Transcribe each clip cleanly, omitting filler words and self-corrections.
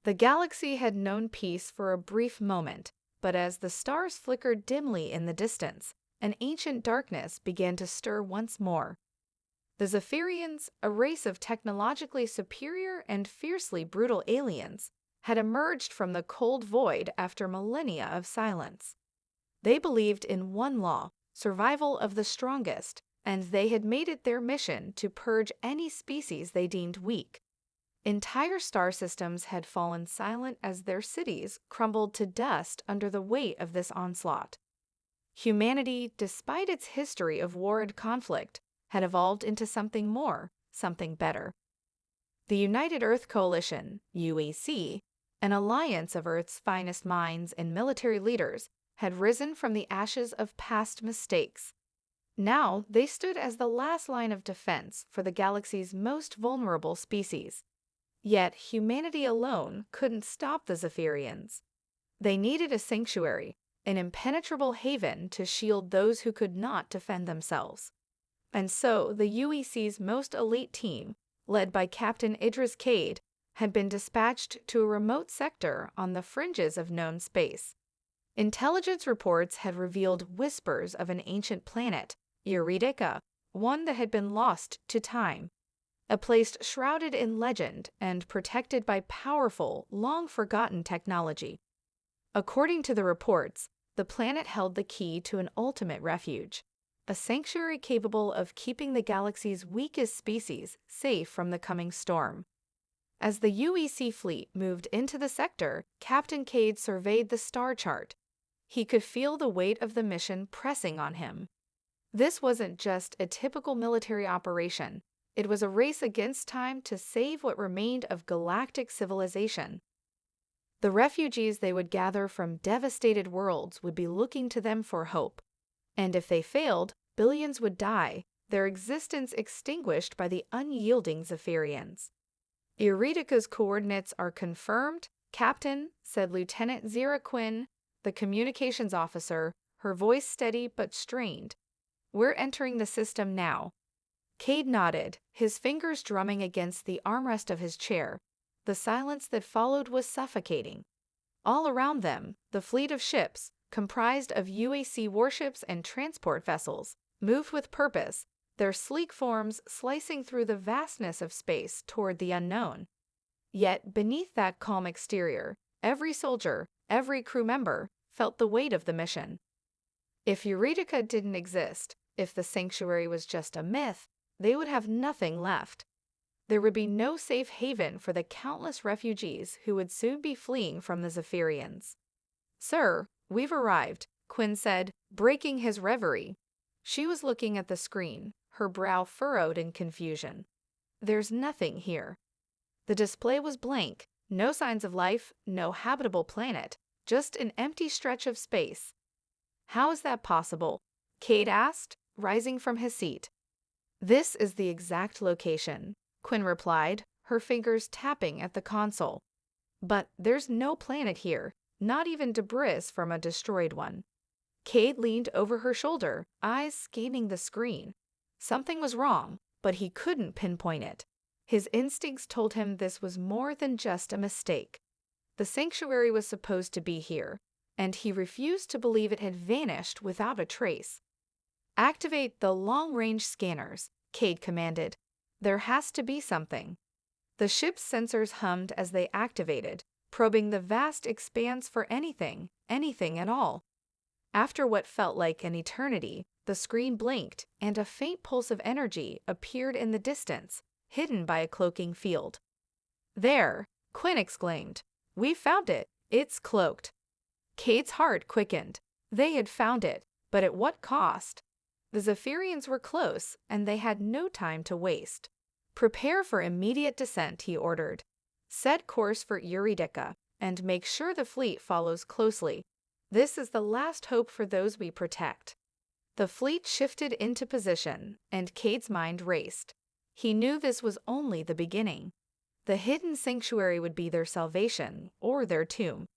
The galaxy had known peace for a brief moment, but as the stars flickered dimly in the distance, an ancient darkness began to stir once more. The Zephyrians, a race of technologically superior and fiercely brutal aliens, had emerged from the cold void after millennia of silence. They believed in one law, survival of the strongest, and they had made it their mission to purge any species they deemed weak. Entire star systems had fallen silent as their cities crumbled to dust under the weight of this onslaught. Humanity, despite its history of war and conflict, had evolved into something more, something better. The United Earth Coalition, UEC, an alliance of Earth's finest minds and military leaders, had risen from the ashes of past mistakes. Now they stood as the last line of defense for the galaxy's most vulnerable species. Yet humanity alone couldn't stop the Zephyrians. They needed a sanctuary, an impenetrable haven to shield those who could not defend themselves. And so the UEC's most elite team, led by Captain Idris Cade, had been dispatched to a remote sector on the fringes of known space. Intelligence reports had revealed whispers of an ancient planet, Eurydica, one that had been lost to time. A place shrouded in legend and protected by powerful, long-forgotten technology. According to the reports, the planet held the key to an ultimate refuge, a sanctuary capable of keeping the galaxy's weakest species safe from the coming storm. As the UEC fleet moved into the sector, Captain Cade surveyed the star chart. He could feel the weight of the mission pressing on him. This wasn't just a typical military operation. It was a race against time to save what remained of galactic civilization. The refugees they would gather from devastated worlds would be looking to them for hope. And if they failed, billions would die, their existence extinguished by the unyielding Zephyrians. Eurydica's coordinates are confirmed, Captain, said Lieutenant Zira Quinn, the communications officer, her voice steady but strained. We're entering the system now. Cade nodded, his fingers drumming against the armrest of his chair. The silence that followed was suffocating. All around them, the fleet of ships, comprised of UAC warships and transport vessels, moved with purpose, their sleek forms slicing through the vastness of space toward the unknown. Yet beneath that calm exterior, every soldier, every crew member, felt the weight of the mission. If Eurydica didn't exist, if the sanctuary was just a myth, they would have nothing left. There would be no safe haven for the countless refugees who would soon be fleeing from the Zephyrians. "Sir, we've arrived," Quinn said, breaking his reverie. She was looking at the screen, her brow furrowed in confusion. "There's nothing here." The display was blank, no signs of life, no habitable planet, just an empty stretch of space. "How is that possible?" Cade asked, rising from his seat. "This is the exact location," Quinn replied, her fingers tapping at the console. "But there's no planet here, not even debris from a destroyed one." Cade leaned over her shoulder, eyes scanning the screen. Something was wrong, but he couldn't pinpoint it. His instincts told him this was more than just a mistake. The sanctuary was supposed to be here, and he refused to believe it had vanished without a trace. "Activate the long-range scanners," Cade commanded. "There has to be something." The ship's sensors hummed as they activated, probing the vast expanse for anything at all. After what felt like an eternity, the screen blinked, and a faint pulse of energy appeared in the distance, hidden by a cloaking field. "There!" Quinn exclaimed. "We found it! It's cloaked!" Cade's heart quickened. They had found it, but at what cost? The Zephyrians were close, and they had no time to waste. "Prepare for immediate descent," he ordered. "Set course for Eurydica, and make sure the fleet follows closely. This is the last hope for those we protect." The fleet shifted into position, and Cade's mind raced. He knew this was only the beginning. The hidden sanctuary would be their salvation, or their tomb.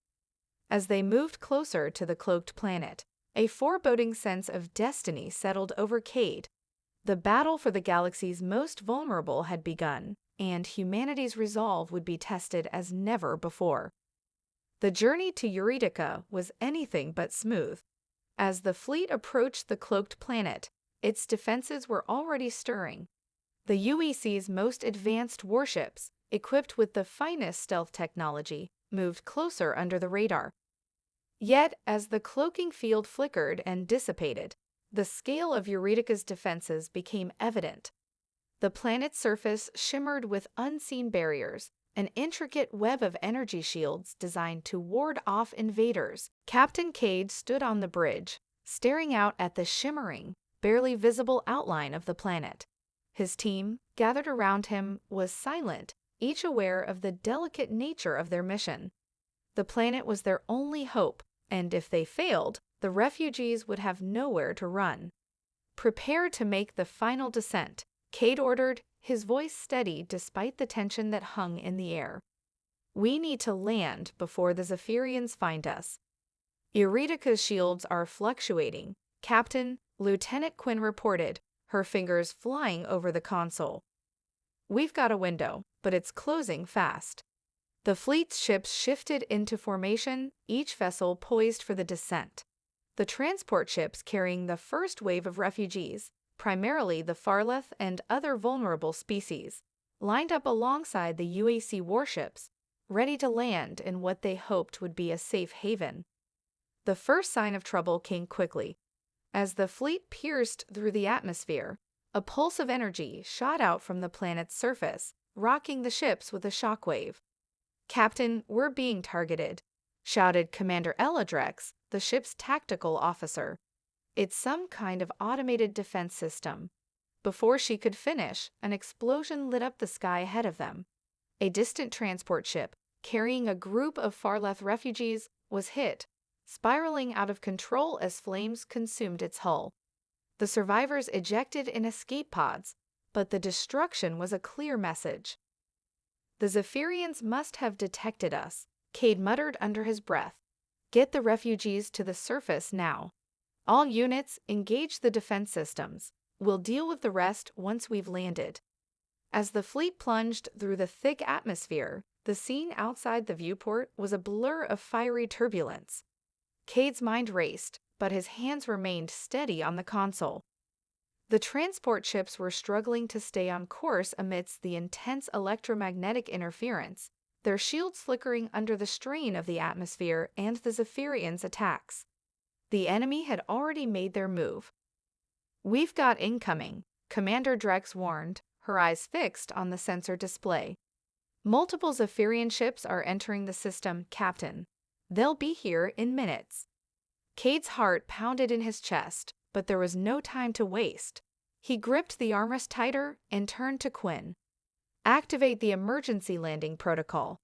As they moved closer to the cloaked planet, a foreboding sense of destiny settled over Cade. The battle for the galaxy's most vulnerable had begun, and humanity's resolve would be tested as never before. The journey to Eureka was anything but smooth. As the fleet approached the cloaked planet, its defenses were already stirring. The UEC's most advanced warships, equipped with the finest stealth technology, moved closer under the radar. Yet, as the cloaking field flickered and dissipated, the scale of Eureka's defenses became evident. The planet's surface shimmered with unseen barriers, an intricate web of energy shields designed to ward off invaders. Captain Cade stood on the bridge, staring out at the shimmering, barely visible outline of the planet. His team, gathered around him, was silent, each aware of the delicate nature of their mission. The planet was their only hope, and if they failed, the refugees would have nowhere to run. "Prepare to make the final descent," Cade ordered, his voice steady despite the tension that hung in the air. "We need to land before the Zephyrians find us." "Eureka's shields are fluctuating," Captain Lieutenant Quinn reported, her fingers flying over the console. "We've got a window, but it's closing fast." The fleet's ships shifted into formation, each vessel poised for the descent. The transport ships carrying the first wave of refugees, primarily the Farleth and other vulnerable species, lined up alongside the UAC warships, ready to land in what they hoped would be a safe haven. The first sign of trouble came quickly. As the fleet pierced through the atmosphere, a pulse of energy shot out from the planet's surface, rocking the ships with a shockwave. "Captain, we're being targeted," shouted Commander Eladrex, the ship's tactical officer. "It's some kind of automated defense system." Before she could finish, an explosion lit up the sky ahead of them. A distant transport ship, carrying a group of Farleth refugees, was hit, spiraling out of control as flames consumed its hull. The survivors ejected in escape pods, but the destruction was a clear message. "The Zephyrians must have detected us," Cade muttered under his breath. "Get the refugees to the surface now. All units, engage the defense systems. We'll deal with the rest once we've landed." As the fleet plunged through the thick atmosphere, the scene outside the viewport was a blur of fiery turbulence. Cade's mind raced, but his hands remained steady on the console. The transport ships were struggling to stay on course amidst the intense electromagnetic interference, their shields flickering under the strain of the atmosphere and the Zephyrians' attacks. The enemy had already made their move. "We've got incoming," Commander Drex warned, her eyes fixed on the sensor display. "Multiple Zephyrian ships are entering the system, Captain. They'll be here in minutes." Cade's heart pounded in his chest, but there was no time to waste. He gripped the armrest tighter and turned to Quinn. "Activate the emergency landing protocol.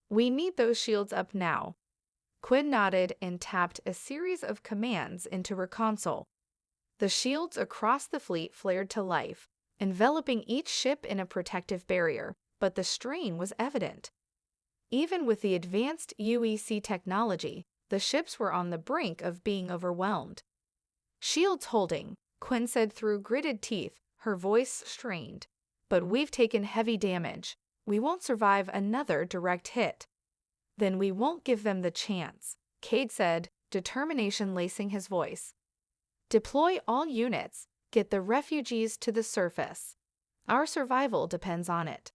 We need those shields up now." Quinn nodded and tapped a series of commands into her console. The shields across the fleet flared to life, enveloping each ship in a protective barrier, but the strain was evident. Even with the advanced UEC technology, the ships were on the brink of being overwhelmed. "Shields holding," Quinn said through gritted teeth, her voice strained. "But we've taken heavy damage. We won't survive another direct hit." "Then we won't give them the chance," Cade said, determination lacing his voice. "Deploy all units. Get the refugees to the surface. Our survival depends on it."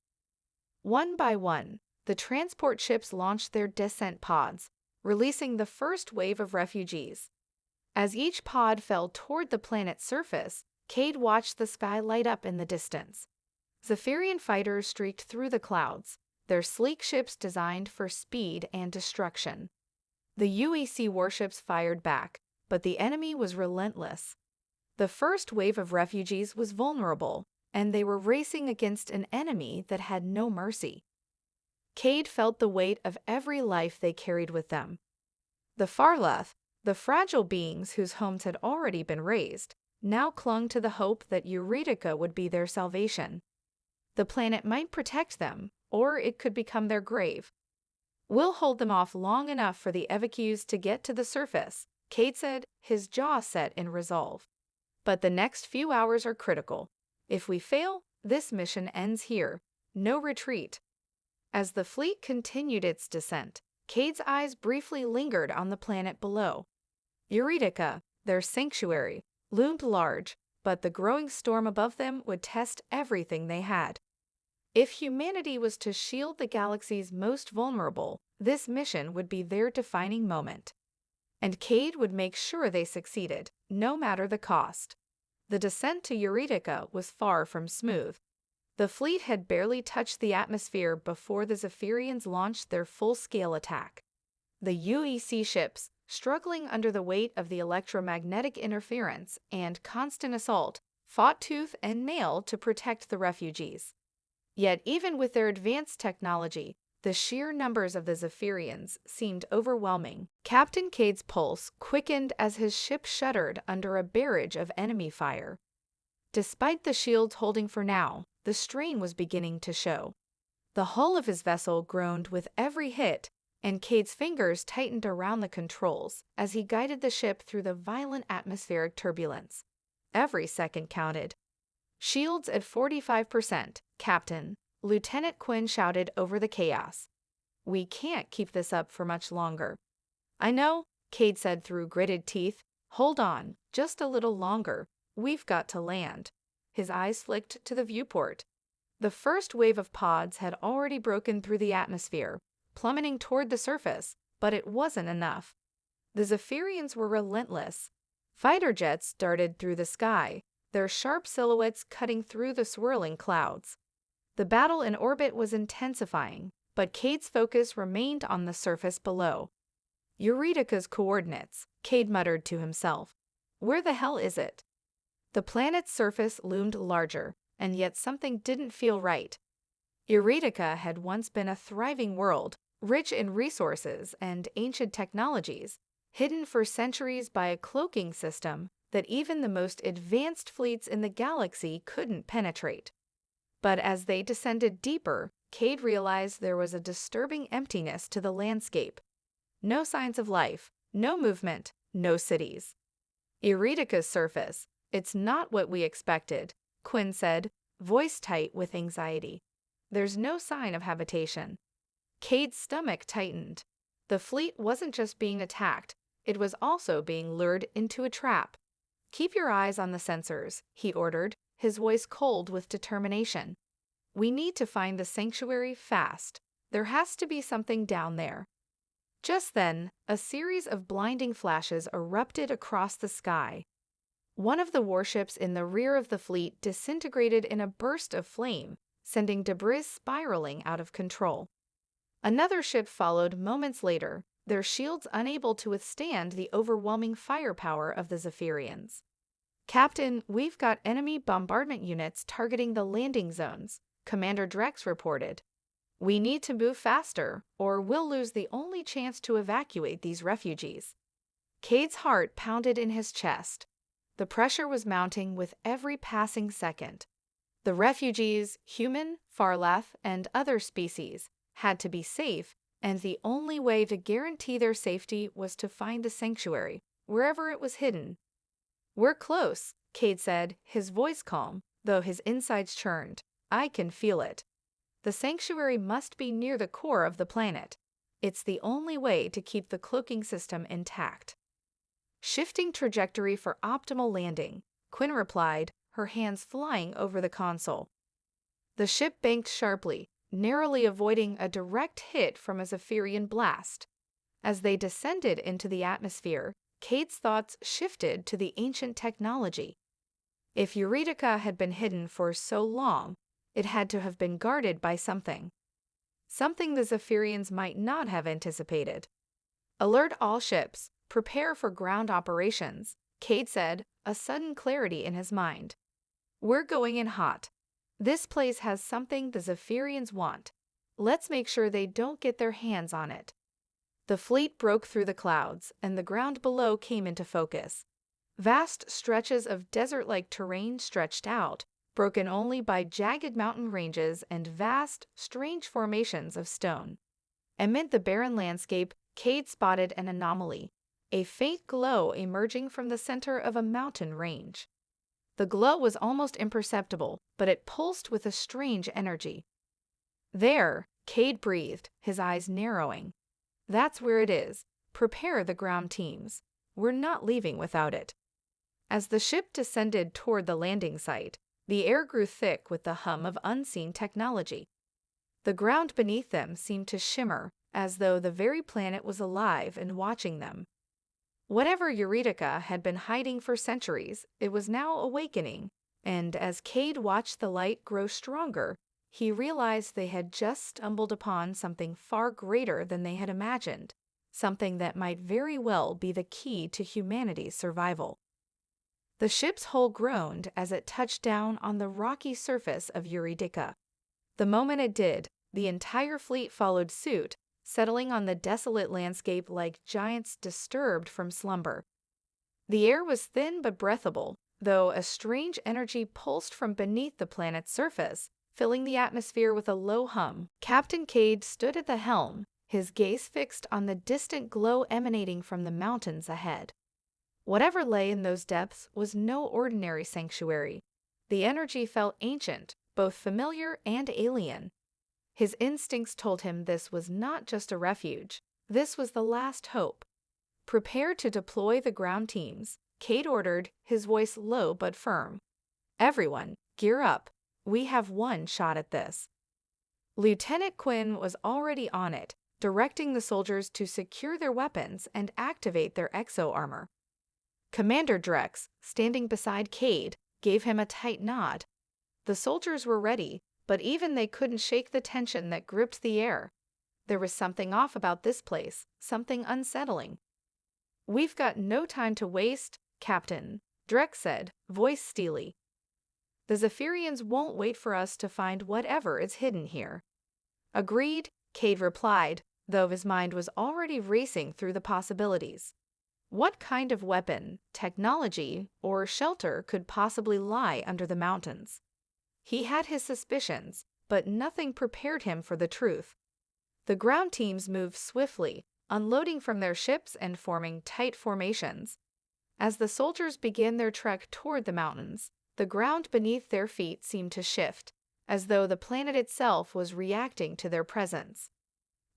One by one, the transport ships launched their descent pods, releasing the first wave of refugees. As each pod fell toward the planet's surface, Cade watched the sky light up in the distance. Zephyrian fighters streaked through the clouds, their sleek ships designed for speed and destruction. The UEC warships fired back, but the enemy was relentless. The first wave of refugees was vulnerable, and they were racing against an enemy that had no mercy. Cade felt the weight of every life they carried with them. The Farleth, the fragile beings whose homes had already been razed, now clung to the hope that Eureka would be their salvation. The planet might protect them, or it could become their grave. "We'll hold them off long enough for the evacuees to get to the surface," Cade said, his jaw set in resolve. "But the next few hours are critical. If we fail, this mission ends here. no retreat. As the fleet continued its descent, Cade's eyes briefly lingered on the planet below. Euretica, their sanctuary, loomed large, but the growing storm above them would test everything they had. If humanity was to shield the galaxy's most vulnerable, this mission would be their defining moment. And Cade would make sure they succeeded, no matter the cost. The descent to Euretica was far from smooth. The fleet had barely touched the atmosphere before the Zephyrians launched their full-scale attack. The UEC ships, struggling under the weight of the electromagnetic interference and constant assault, fought tooth and nail to protect the refugees. Yet even with their advanced technology, the sheer numbers of the Zephyrians seemed overwhelming. Captain Cade's pulse quickened as his ship shuddered under a barrage of enemy fire. Despite the shields holding for now, the strain was beginning to show. The hull of his vessel groaned with every hit, and Cade's fingers tightened around the controls as he guided the ship through the violent atmospheric turbulence. Every second counted. "Shields at 45%, Captain," Lieutenant Quinn shouted over the chaos. "We can't keep this up for much longer." "I know," Cade said through gritted teeth. "Hold on, just a little longer. We've got to land." His eyes flicked to the viewport. The first wave of pods had already broken through the atmosphere, plummeting toward the surface, but it wasn't enough. The Zephyrians were relentless. Fighter jets darted through the sky, their sharp silhouettes cutting through the swirling clouds. The battle in orbit was intensifying, but Cade's focus remained on the surface below. "Eureka's coordinates," Cade muttered to himself. "Where the hell is it?" The planet's surface loomed larger, and yet something didn't feel right. Eureka had once been a thriving world, rich in resources and ancient technologies, hidden for centuries by a cloaking system that even the most advanced fleets in the galaxy couldn't penetrate. But as they descended deeper, Cade realized there was a disturbing emptiness to the landscape. No signs of life, no movement, no cities. "Eureka's surface, it's not what we expected," Quinn said, voice tight with anxiety. "There's no sign of habitation." Cade's stomach tightened. The fleet wasn't just being attacked, it was also being lured into a trap. "Keep your eyes on the sensors," he ordered, his voice cold with determination. "We need to find the sanctuary fast. There has to be something down there." Just then, a series of blinding flashes erupted across the sky. One of the warships in the rear of the fleet disintegrated in a burst of flame, sending debris spiraling out of control. Another ship followed moments later, their shields unable to withstand the overwhelming firepower of the Zephyrians. "Captain, we've got enemy bombardment units targeting the landing zones," Commander Drex reported. "We need to move faster, or we'll lose the only chance to evacuate these refugees." Cade's heart pounded in his chest. The pressure was mounting with every passing second. The refugees, human, Farlath, and other species, had to be safe, and the only way to guarantee their safety was to find the sanctuary, wherever it was hidden. "We're close," Cade said, his voice calm, though his insides churned. "I can feel it. The sanctuary must be near the core of the planet. It's the only way to keep the cloaking system intact." "Shifting trajectory for optimal landing," Quinn replied, her hands flying over the console. The ship banked sharply, narrowly avoiding a direct hit from a Zephyrian blast. As they descended into the atmosphere, Cade's thoughts shifted to the ancient technology. If Eureka had been hidden for so long, it had to have been guarded by something. Something the Zephyrians might not have anticipated. "Alert all ships. Prepare for ground operations," Cade said, a sudden clarity in his mind. "We're going in hot. This place has something the Zephyrians want. Let's make sure they don't get their hands on it." The fleet broke through the clouds, and the ground below came into focus. Vast stretches of desert-like terrain stretched out, broken only by jagged mountain ranges and vast, strange formations of stone. Amid the barren landscape, Cade spotted an anomaly, a faint glow emerging from the center of a mountain range. The glow was almost imperceptible, but it pulsed with a strange energy. There, Cade breathed, his eyes narrowing. That's where it is. Prepare the ground teams. We're not leaving without it. As the ship descended toward the landing site, the air grew thick with the hum of unseen technology. The ground beneath them seemed to shimmer, as though the very planet was alive and watching them. Whatever Eurydica had been hiding for centuries, it was now awakening, and as Cade watched the light grow stronger, he realized they had just stumbled upon something far greater than they had imagined, something that might very well be the key to humanity's survival. The ship's hull groaned as it touched down on the rocky surface of Eurydica. The moment it did, the entire fleet followed suit, settling on the desolate landscape like giants disturbed from slumber. The air was thin but breathable, though a strange energy pulsed from beneath the planet's surface, filling the atmosphere with a low hum. Captain Cade stood at the helm, his gaze fixed on the distant glow emanating from the mountains ahead. Whatever lay in those depths was no ordinary sanctuary. The energy felt ancient, both familiar and alien. His instincts told him this was not just a refuge. This was the last hope. Prepare to deploy the ground teams, Cade ordered, his voice low but firm. Everyone, gear up. We have one shot at this. Lieutenant Quinn was already on it, directing the soldiers to secure their weapons and activate their exo-armor. Commander Drex, standing beside Cade, gave him a tight nod. The soldiers were ready, but even they couldn't shake the tension that gripped the air. There was something off about this place, something unsettling. We've got no time to waste, Captain, Drex said, voice steely. The Zephyrians won't wait for us to find whatever is hidden here. Agreed, Cade replied, though his mind was already racing through the possibilities. What kind of weapon, technology, or shelter could possibly lie under the mountains? He had his suspicions, but nothing prepared him for the truth. The ground teams moved swiftly, unloading from their ships and forming tight formations. As the soldiers began their trek toward the mountains, the ground beneath their feet seemed to shift, as though the planet itself was reacting to their presence.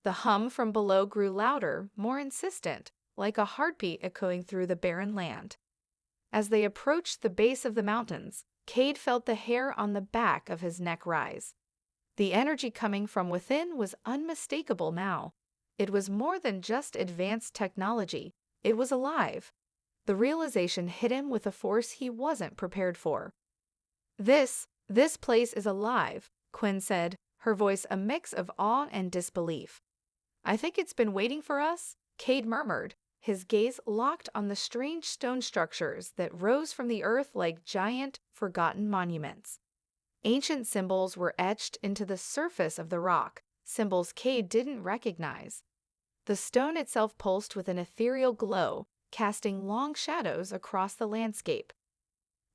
The hum from below grew louder, more insistent, like a heartbeat echoing through the barren land. As they approached the base of the mountains, Cade felt the hair on the back of his neck rise. The energy coming from within was unmistakable now. It was more than just advanced technology. It was alive. The realization hit him with a force he wasn't prepared for. This place is alive, Quinn said, her voice a mix of awe and disbelief. I think it's been waiting for us, Cade murmured, his gaze locked on the strange stone structures that rose from the earth like giant, forgotten monuments. Ancient symbols were etched into the surface of the rock, symbols Cade didn't recognize. The stone itself pulsed with an ethereal glow, casting long shadows across the landscape.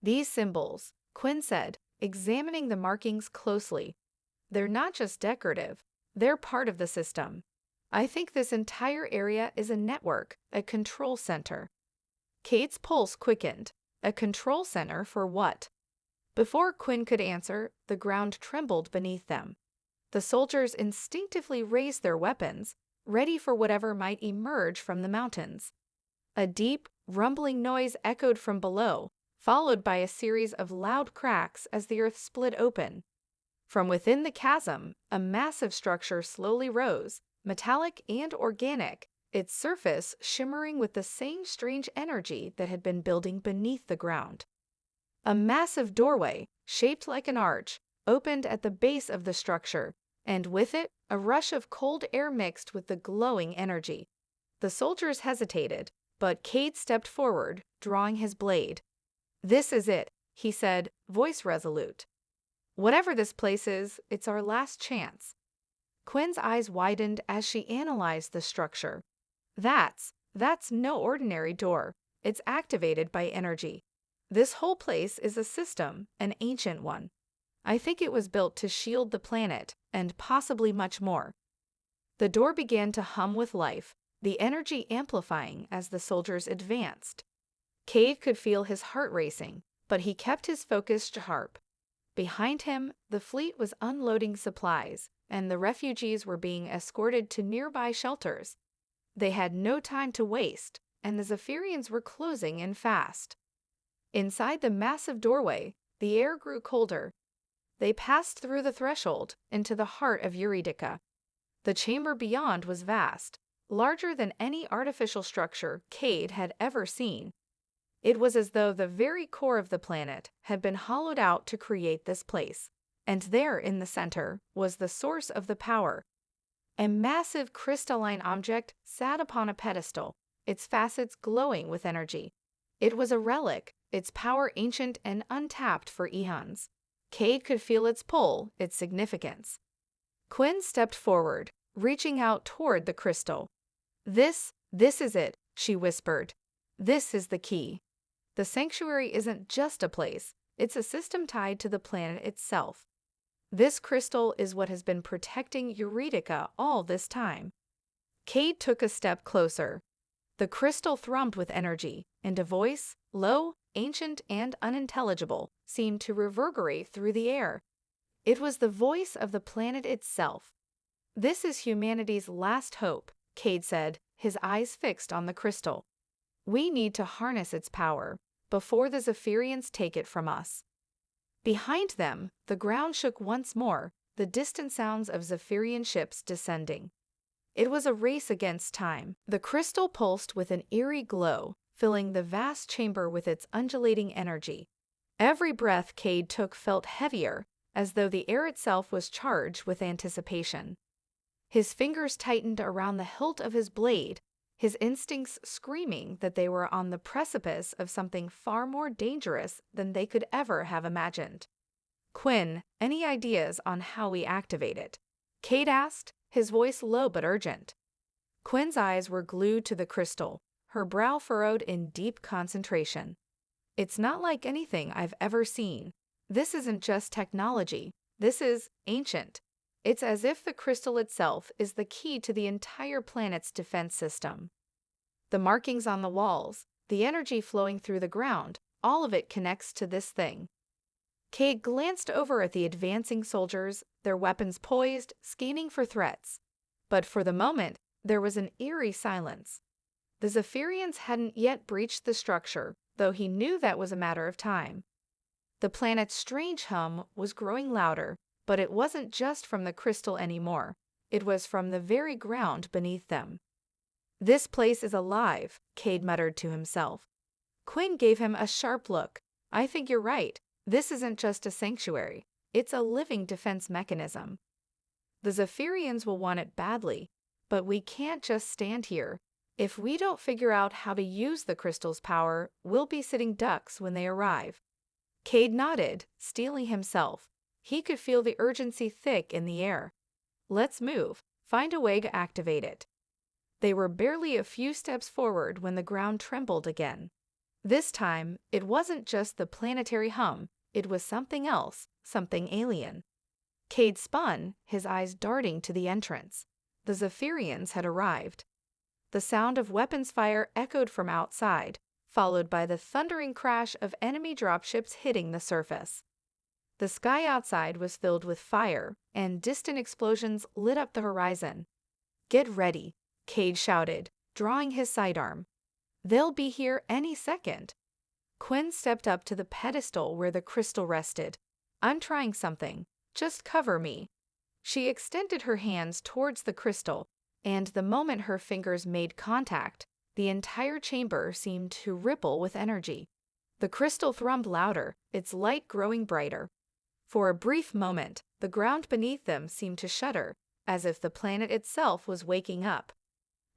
These symbols, Quinn said, examining the markings closely. They're not just decorative, they're part of the system. I think this entire area is a network, a control center. Cade's pulse quickened. A control center for what? Before Quinn could answer, the ground trembled beneath them. The soldiers instinctively raised their weapons, ready for whatever might emerge from the mountains. A deep, rumbling noise echoed from below, followed by a series of loud cracks as the earth split open. From within the chasm, a massive structure slowly rose, metallic and organic, its surface shimmering with the same strange energy that had been building beneath the ground. A massive doorway, shaped like an arch, opened at the base of the structure, and with it, a rush of cold air mixed with the glowing energy. The soldiers hesitated, but Cade stepped forward, drawing his blade. This is it, he said, voice resolute. Whatever this place is, it's our last chance. Quinn's eyes widened as she analyzed the structure. That's no ordinary door. It's activated by energy. This whole place is a system, an ancient one. I think it was built to shield the planet, and possibly much more. The door began to hum with life, the energy amplifying as the soldiers advanced. Cade could feel his heart racing, but he kept his focus sharp. Behind him, the fleet was unloading supplies, and the refugees were being escorted to nearby shelters. They had no time to waste, and the Zephyrians were closing in fast. Inside the massive doorway, the air grew colder. They passed through the threshold into the heart of Eurydica. The chamber beyond was vast, larger than any artificial structure Cade had ever seen. It was as though the very core of the planet had been hollowed out to create this place, and there in the center was the source of the power. A massive crystalline object sat upon a pedestal, its facets glowing with energy. It was a relic, its power ancient and untapped for eons. Cade could feel its pull, its significance. Quinn stepped forward, reaching out toward the crystal. This is it, she whispered. This is the key. The sanctuary isn't just a place, it's a system tied to the planet itself. This crystal is what has been protecting Eurydica all this time. Cade took a step closer. The crystal thrummed with energy, and a voice, low, ancient, and unintelligible, seemed to reverberate through the air. It was the voice of the planet itself. "This is humanity's last hope," Cade said, his eyes fixed on the crystal. "We need to harness its power before the Zephyrians take it from us." Behind them, the ground shook once more, the distant sounds of Zephyrian ships descending. It was a race against time. The crystal pulsed with an eerie glow, filling the vast chamber with its undulating energy. Every breath Cade took felt heavier, as though the air itself was charged with anticipation. His fingers tightened around the hilt of his blade, his instincts screaming that they were on the precipice of something far more dangerous than they could ever have imagined. "Quinn, any ideas on how we activate it?" Cade asked, his voice low but urgent. Quinn's eyes were glued to the crystal, her brow furrowed in deep concentration. "It's not like anything I've ever seen. This isn't just technology. This is ancient. It's as if the crystal itself is the key to the entire planet's defense system. The markings on the walls, the energy flowing through the ground, all of it connects to this thing." Cade glanced over at the advancing soldiers, their weapons poised, scanning for threats. But for the moment, there was an eerie silence. The Zephyrians hadn't yet breached the structure, though he knew that was a matter of time. The planet's strange hum was growing louder, but it wasn't just from the crystal anymore. It was from the very ground beneath them. "This place is alive," Cade muttered to himself. Quinn gave him a sharp look. "I think you're right. This isn't just a sanctuary. It's a living defense mechanism. The Zephyrians will want it badly, but we can't just stand here. If we don't figure out how to use the crystal's power, we'll be sitting ducks when they arrive." Cade nodded, steeling himself. He could feel the urgency thick in the air. "Let's move, find a way to activate it." They were barely a few steps forward when the ground trembled again. This time, it wasn't just the planetary hum, it was something else, something alien. Cade spun, his eyes darting to the entrance. The Zephyrians had arrived. The sound of weapons fire echoed from outside, followed by the thundering crash of enemy dropships hitting the surface. The sky outside was filled with fire, and distant explosions lit up the horizon. "Get ready," Cade shouted, drawing his sidearm. "They'll be here any second." Quinn stepped up to the pedestal where the crystal rested. "I'm trying something. Just cover me." She extended her hands towards the crystal, and the moment her fingers made contact, the entire chamber seemed to ripple with energy. The crystal thrummed louder, its light growing brighter. For a brief moment, the ground beneath them seemed to shudder, as if the planet itself was waking up.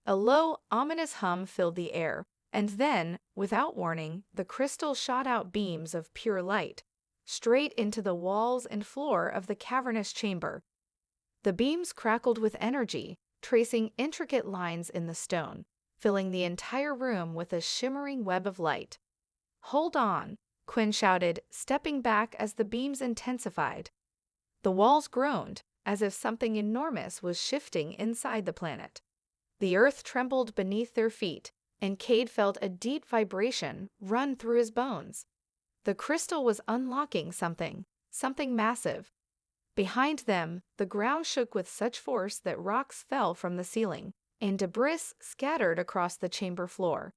A low, ominous hum filled the air, and then, without warning, the crystal shot out beams of pure light, straight into the walls and floor of the cavernous chamber. The beams crackled with energy, tracing intricate lines in the stone, filling the entire room with a shimmering web of light. "Hold on," Quinn shouted, stepping back as the beams intensified. The walls groaned, as if something enormous was shifting inside the planet. The earth trembled beneath their feet, and Cade felt a deep vibration run through his bones. The crystal was unlocking something massive. Behind them, the ground shook with such force that rocks fell from the ceiling, and debris scattered across the chamber floor.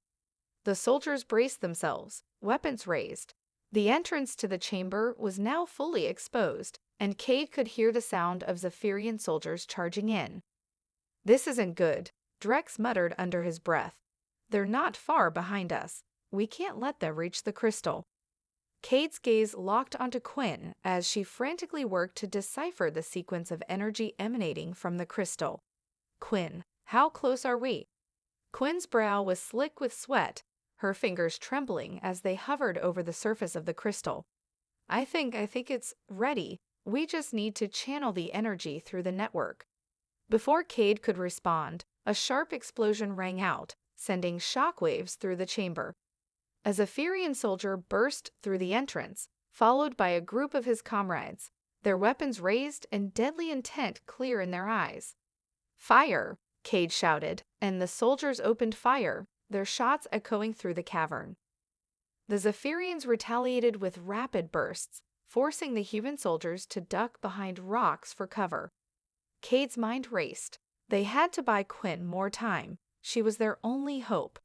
The soldiers braced themselves, weapons raised. The entrance to the chamber was now fully exposed, and Cade could hear the sound of Zephyrian soldiers charging in. "This isn't good," Drex muttered under his breath. "They're not far behind us. We can't let them reach the crystal." Cade's gaze locked onto Quinn as she frantically worked to decipher the sequence of energy emanating from the crystal. "Quinn, how close are we?" Quinn's brow was slick with sweat, her fingers trembling as they hovered over the surface of the crystal. I think it's ready. We just need to channel the energy through the network." Before Cade could respond, a sharp explosion rang out, sending shockwaves through the chamber. A Zephyrian soldier burst through the entrance, followed by a group of his comrades, their weapons raised and deadly intent clear in their eyes. "Fire!" Cade shouted, and the soldiers opened fire, their shots echoing through the cavern. The Zephyrians retaliated with rapid bursts, forcing the human soldiers to duck behind rocks for cover. Cade's mind raced. They had to buy Quinn more time. She was their only hope.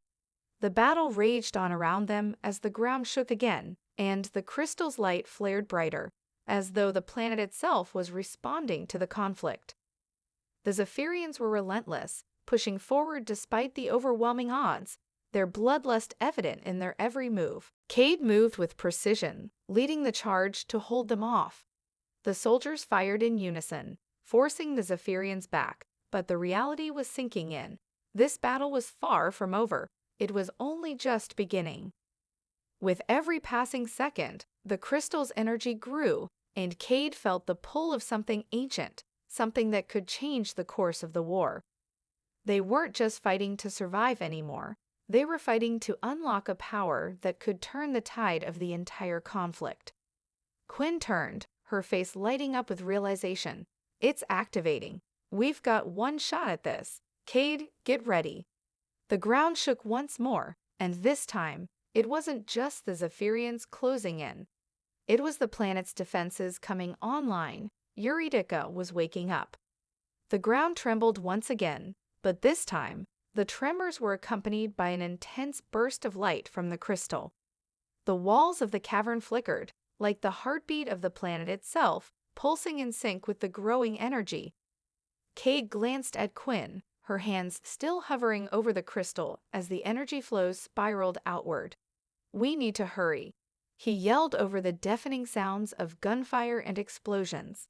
The battle raged on around them as the ground shook again, and the crystal's light flared brighter, as though the planet itself was responding to the conflict. The Zephyrians were relentless, pushing forward despite the overwhelming odds, their bloodlust evident in their every move. Cade moved with precision, leading the charge to hold them off. The soldiers fired in unison, forcing the Zephyrians back, but the reality was sinking in. This battle was far from over. It was only just beginning. With every passing second, the crystal's energy grew, and Cade felt the pull of something ancient, something that could change the course of the war. They weren't just fighting to survive anymore. They were fighting to unlock a power that could turn the tide of the entire conflict. Quinn turned, her face lighting up with realization. "It's activating. We've got one shot at this. Cade, get ready." The ground shook once more, and this time, it wasn't just the Zephyrians closing in. It was the planet's defenses coming online. Eurydica was waking up. The ground trembled once again, but this time, the tremors were accompanied by an intense burst of light from the crystal. The walls of the cavern flickered, like the heartbeat of the planet itself, pulsing in sync with the growing energy. Cade glanced at Quinn, her hands still hovering over the crystal as the energy flows spiraled outward. "We need to hurry," he yelled over the deafening sounds of gunfire and explosions.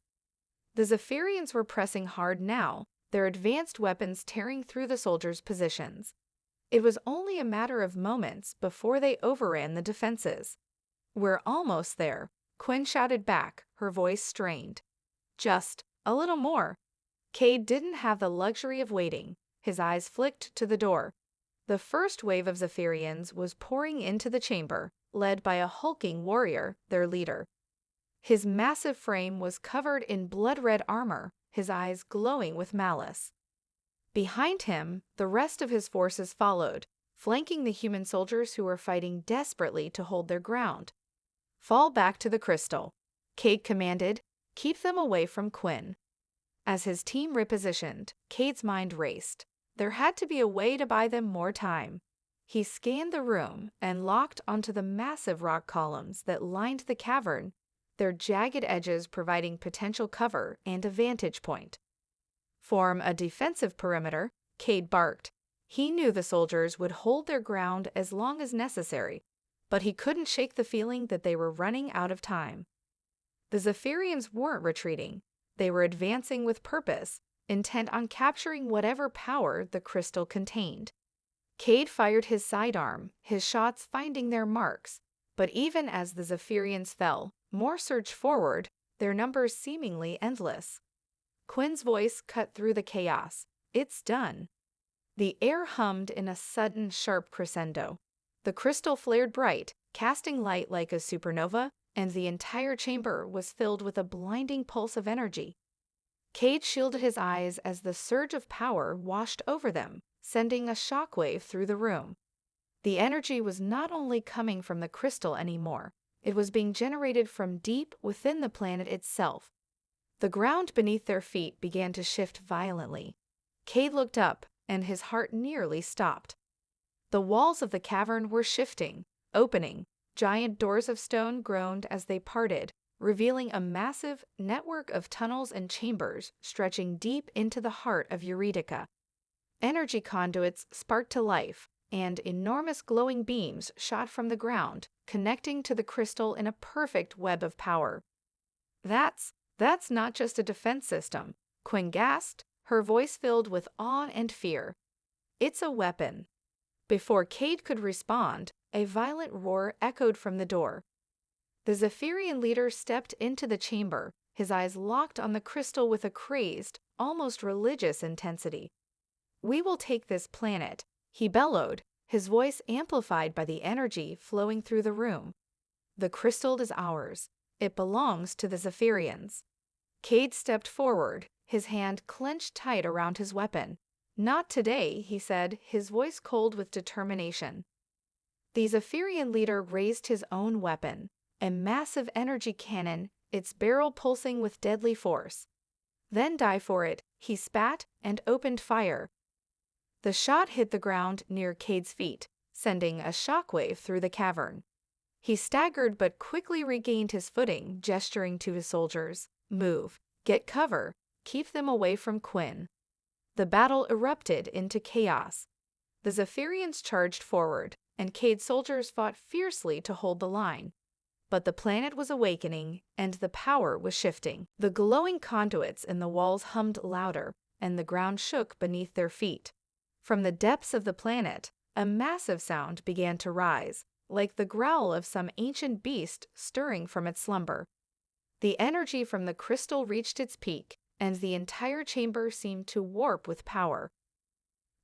The Zephyrians were pressing hard now, their advanced weapons tearing through the soldiers' positions. It was only a matter of moments before they overran the defenses. "We're almost there," Quinn shouted back, her voice strained. "Just a little more." Cade didn't have the luxury of waiting. His eyes flicked to the door. The first wave of Zephyrians was pouring into the chamber, led by a hulking warrior, their leader. His massive frame was covered in blood-red armor, his eyes glowing with malice. Behind him, the rest of his forces followed, flanking the human soldiers who were fighting desperately to hold their ground. "Fall back to the crystal," Cade commanded. "Keep them away from Quinn." As his team repositioned, Cade's mind raced. There had to be a way to buy them more time. He scanned the room and locked onto the massive rock columns that lined the cavern, their jagged edges providing potential cover and a vantage point. "Form a defensive perimeter," Cade barked. He knew the soldiers would hold their ground as long as necessary, but he couldn't shake the feeling that they were running out of time. The Zephyrians weren't retreating. They were advancing with purpose, intent on capturing whatever power the crystal contained. Cade fired his sidearm, his shots finding their marks, but even as the Zephyrians fell, more surged forward, their numbers seemingly endless. Quinn's voice cut through the chaos. "It's done." The air hummed in a sudden, sharp crescendo. The crystal flared bright, casting light like a supernova, and the entire chamber was filled with a blinding pulse of energy. Cade shielded his eyes as the surge of power washed over them, sending a shockwave through the room. The energy was not only coming from the crystal anymore, it was being generated from deep within the planet itself. The ground beneath their feet began to shift violently. Cade looked up, and his heart nearly stopped. The walls of the cavern were shifting, opening. Giant doors of stone groaned as they parted, revealing a massive network of tunnels and chambers stretching deep into the heart of Eurydica. Energy conduits sparked to life, and enormous glowing beams shot from the ground, connecting to the crystal in a perfect web of power. That's not just a defense system, Quinn gasped, her voice filled with awe and fear. It's a weapon. Before Cade could respond, a violent roar echoed from the door. The Zephyrian leader stepped into the chamber, his eyes locked on the crystal with a crazed, almost religious intensity. "We will take this planet," he bellowed, his voice amplified by the energy flowing through the room. "The crystal is ours. It belongs to the Zephyrians." Cade stepped forward, his hand clenched tight around his weapon. "Not today," he said, his voice cold with determination. The Zephyrian leader raised his own weapon, a massive energy cannon, its barrel pulsing with deadly force. "Then die for it," he spat and opened fire. The shot hit the ground near Cade's feet, sending a shockwave through the cavern. He staggered but quickly regained his footing, gesturing to his soldiers. "Move. Get cover. Keep them away from Quinn." The battle erupted into chaos. The Zephyrians charged forward, and Cade's soldiers fought fiercely to hold the line. But the planet was awakening, and the power was shifting. The glowing conduits in the walls hummed louder, and the ground shook beneath their feet. From the depths of the planet, a massive sound began to rise, like the growl of some ancient beast stirring from its slumber. The energy from the crystal reached its peak, and the entire chamber seemed to warp with power.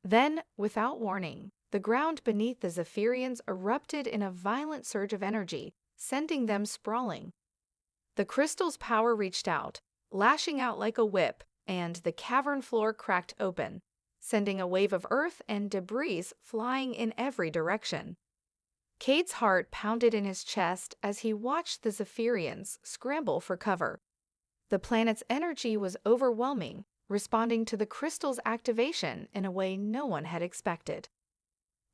Then, without warning, the ground beneath the Zephyrians erupted in a violent surge of energy, sending them sprawling. The crystal's power reached out, lashing out like a whip, and the cavern floor cracked open, sending a wave of earth and debris flying in every direction. Cade's heart pounded in his chest as he watched the Zephyrians scramble for cover. The planet's energy was overwhelming, responding to the crystal's activation in a way no one had expected.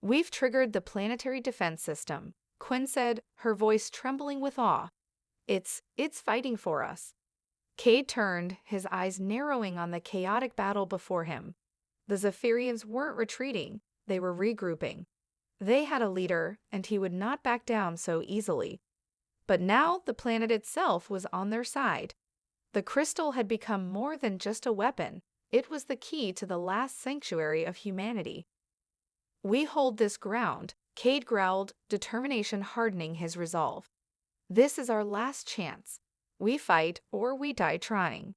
"We've triggered the planetary defense system," Quinn said, her voice trembling with awe. It's fighting for us." Cade turned, his eyes narrowing on the chaotic battle before him. The Zephyrians weren't retreating, they were regrouping. They had a leader, and he would not back down so easily. But now the planet itself was on their side. The crystal had become more than just a weapon. It was the key to the last sanctuary of humanity. "We hold this ground," Cade growled, determination hardening his resolve. "This is our last chance. We fight or we die trying."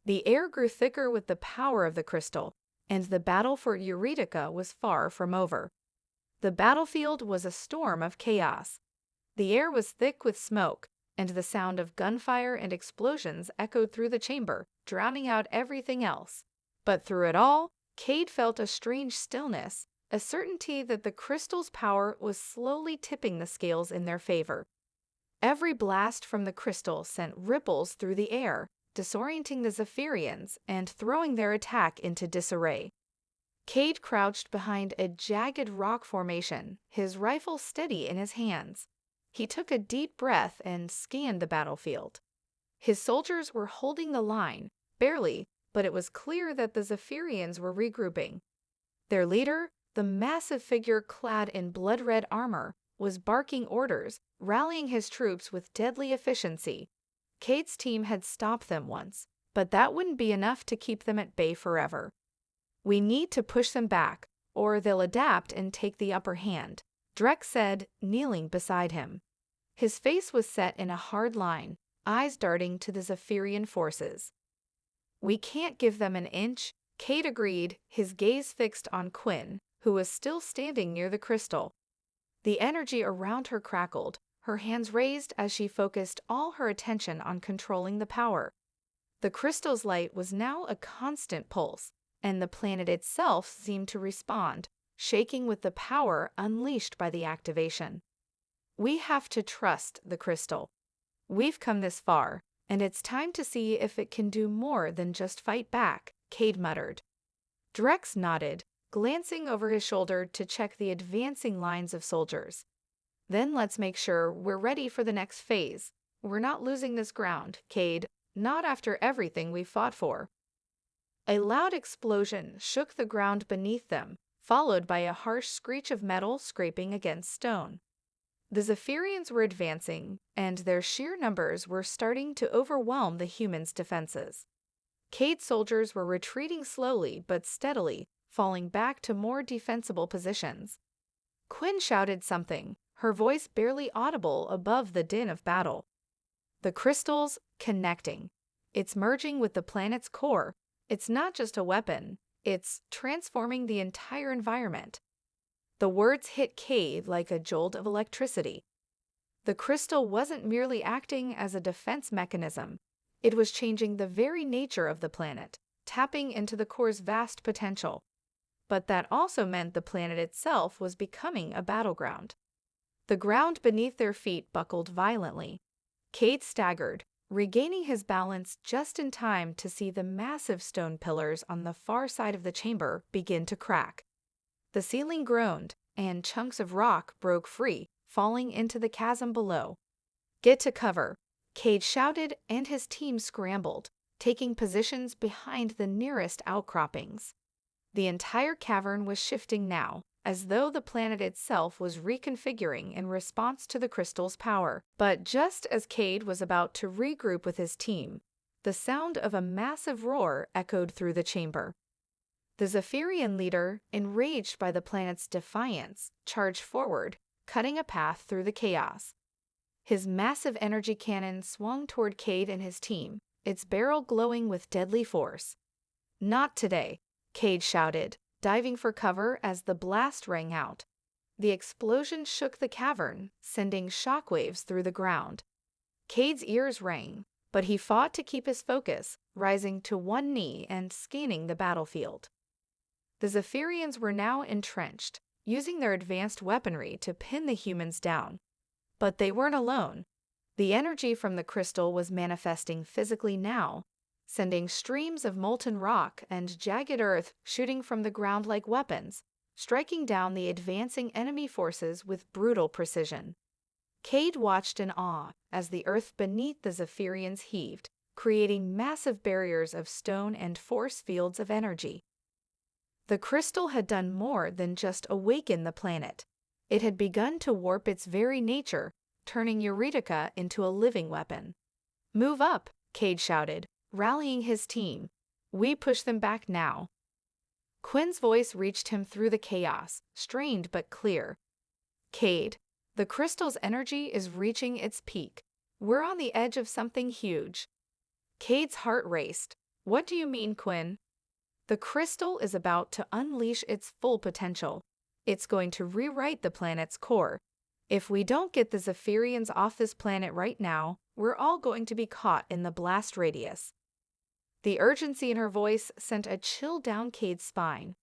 The air grew thicker with the power of the crystal, and the battle for Eurydica was far from over. The battlefield was a storm of chaos. The air was thick with smoke, and the sound of gunfire and explosions echoed through the chamber, drowning out everything else. But through it all, Cade felt a strange stillness, a certainty that the crystal's power was slowly tipping the scales in their favor. Every blast from the crystal sent ripples through the air, disorienting the Zephyrians and throwing their attack into disarray. Cade crouched behind a jagged rock formation, his rifle steady in his hands. He took a deep breath and scanned the battlefield. His soldiers were holding the line, barely, but it was clear that the Zephyrians were regrouping. Their leader, the massive figure clad in blood-red armor, was barking orders, rallying his troops with deadly efficiency. Cade's team had stopped them once, but that wouldn't be enough to keep them at bay forever. "We need to push them back, or they'll adapt and take the upper hand," Drek said, kneeling beside him. His face was set in a hard line, eyes darting to the Zephyrian forces. "We can't give them an inch," Cade agreed, his gaze fixed on Quinn, who was still standing near the crystal. The energy around her crackled, her hands raised as she focused all her attention on controlling the power. The crystal's light was now a constant pulse, and the planet itself seemed to respond, shaking with the power unleashed by the activation. "We have to trust the crystal. We've come this far, and it's time to see if it can do more than just fight back, Cade muttered. Drex nodded, glancing over his shoulder to check the advancing lines of soldiers. Then let's make sure we're ready for the next phase. We're not losing this ground, Cade, not after everything we've fought for. A loud explosion shook the ground beneath them, followed by a harsh screech of metal scraping against stone. The Zephyrians were advancing, and their sheer numbers were starting to overwhelm the humans' defenses. Cade's soldiers were retreating slowly but steadily, falling back to more defensible positions. Quinn shouted something, her voice barely audible above the din of battle. The crystal's connecting. It's merging with the planet's core. It's not just a weapon, it's transforming the entire environment. The words hit Cade like a jolt of electricity. The crystal wasn't merely acting as a defense mechanism. It was changing the very nature of the planet, tapping into the core's vast potential. But that also meant the planet itself was becoming a battleground. The ground beneath their feet buckled violently. Cade staggered, regaining his balance just in time to see the massive stone pillars on the far side of the chamber begin to crack. The ceiling groaned, and chunks of rock broke free, falling into the chasm below. "Get to cover," Cade shouted, and his team scrambled, taking positions behind the nearest outcroppings. The entire cavern was shifting now, as though the planet itself was reconfiguring in response to the crystal's power. But just as Cade was about to regroup with his team, the sound of a massive roar echoed through the chamber. The Zephyrian leader, enraged by the planet's defiance, charged forward, cutting a path through the chaos. His massive energy cannon swung toward Cade and his team, its barrel glowing with deadly force. "Not today," Cade shouted, diving for cover as the blast rang out. The explosion shook the cavern, sending shockwaves through the ground. Cade's ears rang, but he fought to keep his focus, rising to one knee and scanning the battlefield. The Zephyrians were now entrenched, using their advanced weaponry to pin the humans down. But they weren't alone. The energy from the crystal was manifesting physically now, sending streams of molten rock and jagged earth shooting from the ground like weapons, striking down the advancing enemy forces with brutal precision. Cade watched in awe as the earth beneath the Zephyrians heaved, creating massive barriers of stone and force fields of energy. The crystal had done more than just awaken the planet. It had begun to warp its very nature, turning Eurydica into a living weapon. "Move up," Cade shouted, rallying his team. "We push them back now." Quinn's voice reached him through the chaos, strained but clear. "Cade, the crystal's energy is reaching its peak. We're on the edge of something huge." Cade's heart raced. "What do you mean, Quinn?" "The crystal is about to unleash its full potential. It's going to rewrite the planet's core. If we don't get the Zephyrians off this planet right now, we're all going to be caught in the blast radius." The urgency in her voice sent a chill down Cade's spine.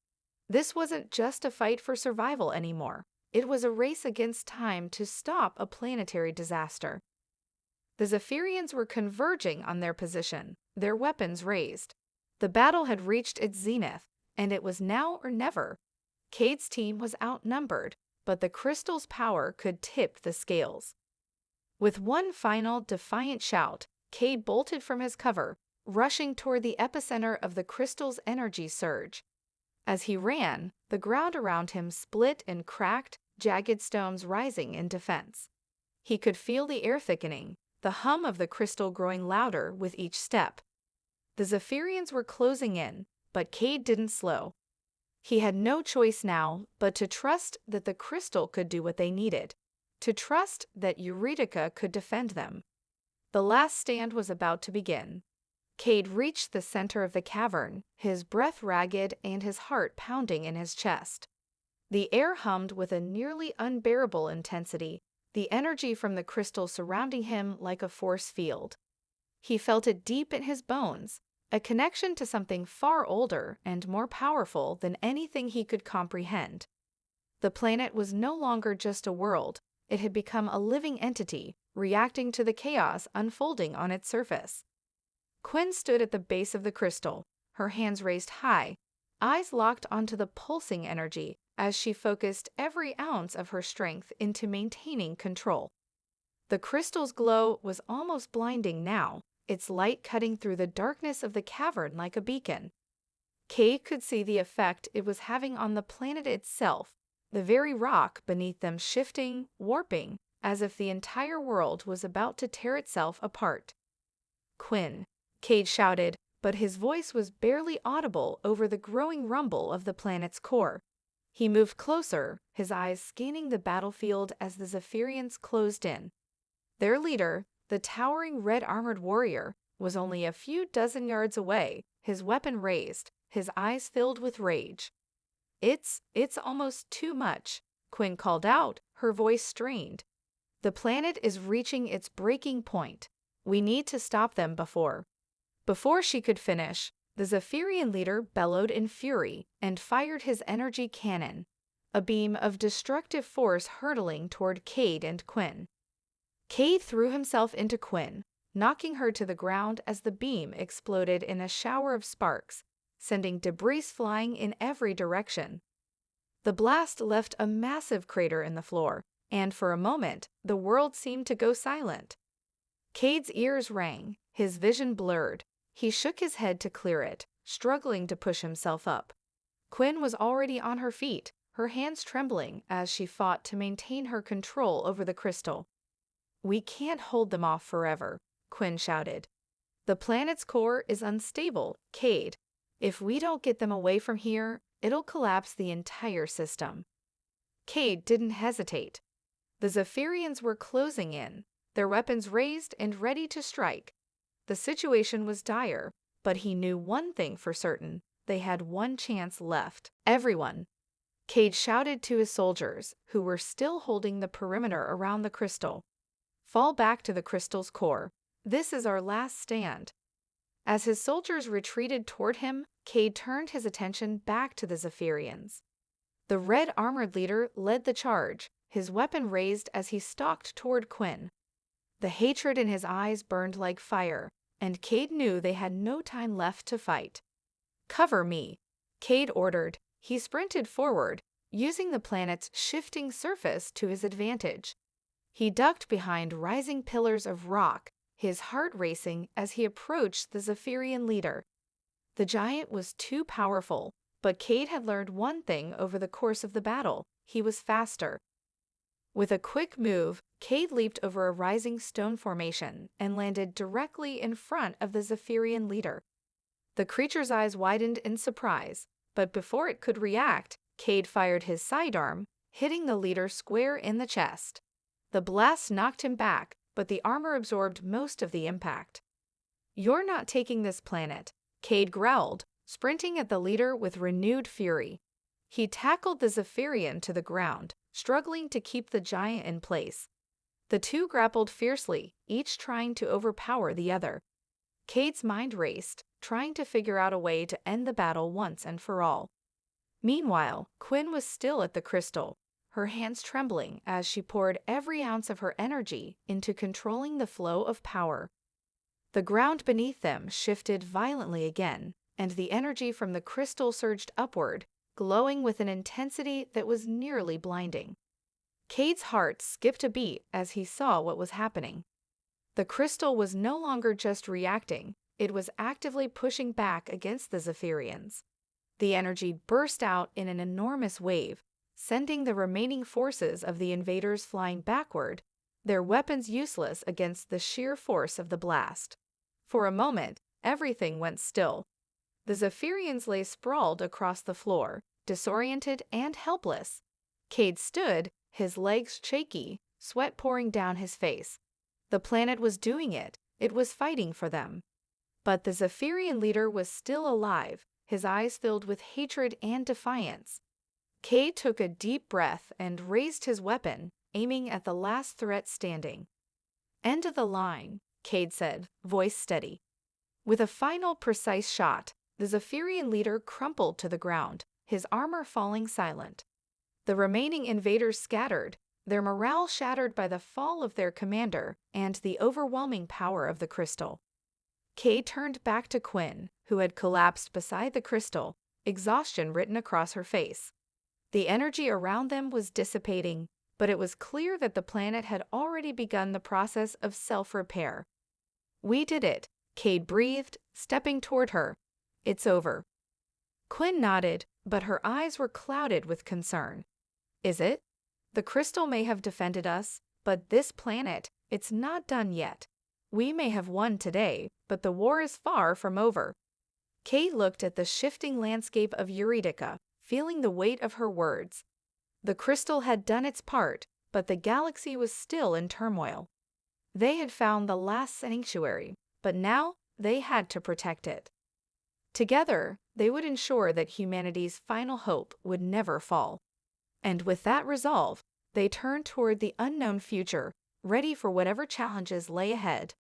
This wasn't just a fight for survival anymore. It was a race against time to stop a planetary disaster. The Zephyrians were converging on their position, their weapons raised. The battle had reached its zenith, and it was now or never. Cade's team was outnumbered, but the crystal's power could tip the scales. With one final defiant shout, Cade bolted from his cover, rushing toward the epicenter of the crystal's energy surge. As he ran, the ground around him split and cracked, jagged stones rising in defense. He could feel the air thickening, the hum of the crystal growing louder with each step. The Zephyrians were closing in, but Cade didn't slow. He had no choice now but to trust that the crystal could do what they needed, to trust that Eurydica could defend them. The last stand was about to begin. Cade reached the center of the cavern, his breath ragged and his heart pounding in his chest. The air hummed with a nearly unbearable intensity, the energy from the crystal surrounding him like a force field. He felt it deep in his bones, a connection to something far older and more powerful than anything he could comprehend. The planet was no longer just a world, it had become a living entity, reacting to the chaos unfolding on its surface. Quinn stood at the base of the crystal, her hands raised high, eyes locked onto the pulsing energy as she focused every ounce of her strength into maintaining control. The crystal's glow was almost blinding now, its light cutting through the darkness of the cavern like a beacon. Cade could see the effect it was having on the planet itself, the very rock beneath them shifting, warping, as if the entire world was about to tear itself apart. "Quinn," Cade shouted, but his voice was barely audible over the growing rumble of the planet's core. He moved closer, his eyes scanning the battlefield as the Zephyrians closed in. Their leader, the towering red-armored warrior, was only a few dozen yards away, his weapon raised, his eyes filled with rage. It's almost too much," Quinn called out, her voice strained. "The planet is reaching its breaking point. We need to stop them before." Before she could finish, the Zephyrian leader bellowed in fury and fired his energy cannon, a beam of destructive force hurtling toward Cade and Quinn. Cade threw himself into Quinn, knocking her to the ground as the beam exploded in a shower of sparks, sending debris flying in every direction. The blast left a massive crater in the floor, and for a moment, the world seemed to go silent. Cade's ears rang, his vision blurred. He shook his head to clear it, struggling to push himself up. Quinn was already on her feet, her hands trembling as she fought to maintain her control over the crystal. "We can't hold them off forever," Quinn shouted. "The planet's core is unstable, Cade. If we don't get them away from here, it'll collapse the entire system." Cade didn't hesitate. The Zephyrians were closing in, their weapons raised and ready to strike. The situation was dire, but he knew one thing for certain: they had one chance left. "Everyone!" Cade shouted to his soldiers, who were still holding the perimeter around the crystal. "Fall back to the crystal's core. This is our last stand." As his soldiers retreated toward him, Cade turned his attention back to the Zephyrians. The red-armored leader led the charge, his weapon raised as he stalked toward Quinn. The hatred in his eyes burned like fire, and Cade knew they had no time left to fight. "Cover me," Cade ordered. He sprinted forward, using the planet's shifting surface to his advantage. He ducked behind rising pillars of rock, his heart racing as he approached the Zephyrian leader. The giant was too powerful, but Cade had learned one thing over the course of the battle: he was faster. With a quick move, Cade leaped over a rising stone formation and landed directly in front of the Zephyrian leader. The creature's eyes widened in surprise, but before it could react, Cade fired his sidearm, hitting the leader square in the chest. The blast knocked him back, but the armor absorbed most of the impact. "You're not taking this planet," Cade growled, sprinting at the leader with renewed fury. He tackled the Zephyrian to the ground, struggling to keep the giant in place. The two grappled fiercely, each trying to overpower the other. Cade's mind raced, trying to figure out a way to end the battle once and for all. Meanwhile, Quinn was still at the crystal, her hands trembling as she poured every ounce of her energy into controlling the flow of power. The ground beneath them shifted violently again, and the energy from the crystal surged upward, glowing with an intensity that was nearly blinding. Cade's heart skipped a beat as he saw what was happening. The crystal was no longer just reacting, it was actively pushing back against the Zephyrians. The energy burst out in an enormous wave, sending the remaining forces of the invaders flying backward, their weapons useless against the sheer force of the blast. For a moment, everything went still. The Zephyrians lay sprawled across the floor, disoriented and helpless. Cade stood, his legs shaky, sweat pouring down his face. The planet was doing it. It was fighting for them. But the Zephyrian leader was still alive, his eyes filled with hatred and defiance. Cade took a deep breath and raised his weapon, aiming at the last threat standing. "End of the line," Cade said, voice steady. With a final precise shot, the Zephyrian leader crumpled to the ground, his armor falling silent. The remaining invaders scattered, their morale shattered by the fall of their commander and the overwhelming power of the crystal. Kay turned back to Quinn, who had collapsed beside the crystal, exhaustion written across her face. The energy around them was dissipating, but it was clear that the planet had already begun the process of self-repair. "We did it," Kay breathed, stepping toward her. "It's over." Quinn nodded, but her eyes were clouded with concern. "Is it? The crystal may have defended us, but this planet, it's not done yet. We may have won today, but the war is far from over." Kay looked at the shifting landscape of Eurydica, feeling the weight of her words. The crystal had done its part, but the galaxy was still in turmoil. They had found the last sanctuary, but now they had to protect it. Together, they would ensure that humanity's final hope would never fall. And with that resolve, they turned toward the unknown future, ready for whatever challenges lay ahead.